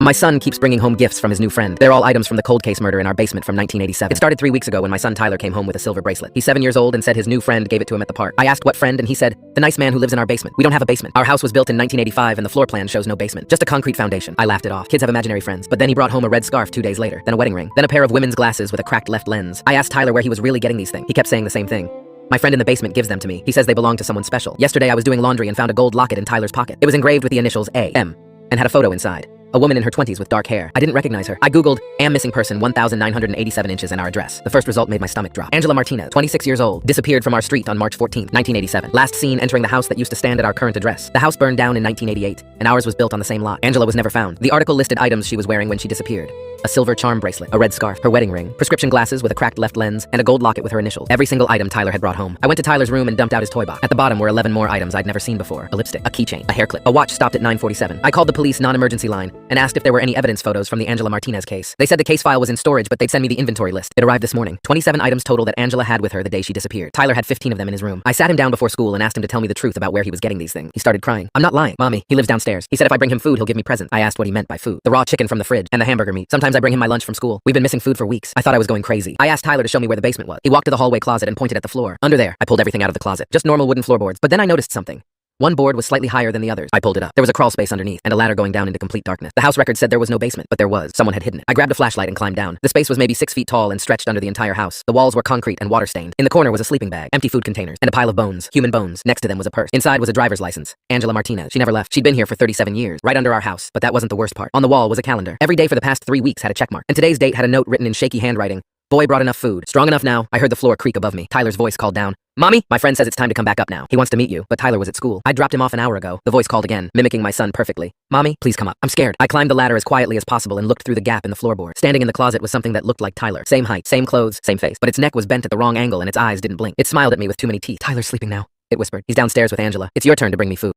My son keeps bringing home gifts from his new friend. They're all items from the cold case murder in our basement from 1987. It started 3 weeks ago when my son Tyler came home with a silver bracelet. He's 7 years old and said his new friend gave it to him at the park. I asked what friend and he said, the nice man who lives in our basement. We don't have a basement. Our house was built in 1985 and the floor plan shows no basement. Just a concrete foundation. I laughed it off. Kids have imaginary friends. But then he brought home a red scarf 2 days later, then a wedding ring, then a pair of women's glasses with a cracked left lens. I asked Tyler where he was really getting these things. He kept saying the same thing. My friend in the basement gives them to me. He says they belong to someone special. Yesterday I was doing laundry and found a gold locket in Tyler's pocket. It was engraved with the initials A.M. and had a photo inside. A woman in her 20s with dark hair. I didn't recognize her. I googled, am missing person 1,987 inches and our address. The first result made my stomach drop. Angela Martinez, 26 years old, disappeared from our street on March 14, 1987. Last seen entering the house that used to stand at our current address. The house burned down in 1988, and ours was built on the same lot. Angela was never found. The article listed items she was wearing when she disappeared. A silver charm bracelet, a red scarf, her wedding ring, prescription glasses with a cracked left lens, and a gold locket with her initials. Every single item Tyler had brought home. I went to Tyler's room and dumped out his toy box. At the bottom were 11 more items I'd never seen before. A lipstick, a keychain, a hair clip. A watch stopped at 9:47. I called the police non-emergency line and asked if there were any evidence photos from the Angela Martinez case. They said the case file was in storage, but they'd send me the inventory list. It arrived this morning. 27 items total that Angela had with her the day she disappeared. Tyler had 15 of them in his room. I sat him down before school and asked him to tell me the truth about where he was getting these things. He started crying. I'm not lying. Mommy, he lives downstairs. He said if I bring him food, he'll give me presents. I asked what he meant by food. The raw chicken from the fridge and the hamburger meat. Sometimes I bring him my lunch from school. We've been missing food for weeks. I thought I was going crazy. I asked Tyler to show me where the basement was. He walked to the hallway closet and pointed at the floor. Under there. I pulled everything out of the closet. Just normal wooden floorboards. But then I noticed something. One board was slightly higher than the others. I pulled it up. There was a crawl space underneath and a ladder going down into complete darkness. The house record said there was no basement, but there was. Someone had hidden it. I grabbed a flashlight and climbed down. The space was maybe 6 feet tall and stretched under the entire house. The walls were concrete and water stained. In the corner was a sleeping bag, empty food containers, and a pile of bones, human bones. Next to them was a purse. Inside was a driver's license. Angela Martinez. She never left. She'd been here for 37 years, right under our house. But that wasn't the worst part. On the wall was a calendar. Every day for the past 3 weeks had a checkmark. And today's date had a note written in shaky handwriting. Boy brought enough food. Strong enough now. I heard the floor creak above me. Tyler's voice called down. Mommy, my friend says it's time to come back up now. He wants to meet you, but Tyler was at school. I dropped him off an hour ago. The voice called again, mimicking my son perfectly. Mommy, please come up. I'm scared. I climbed the ladder as quietly as possible and looked through the gap in the floorboard. Standing in the closet was something that looked like Tyler. Same height, same clothes, same face. But its neck was bent at the wrong angle and its eyes didn't blink. It smiled at me with too many teeth. Tyler's sleeping now, it whispered. He's downstairs with Angela. It's your turn to bring me food.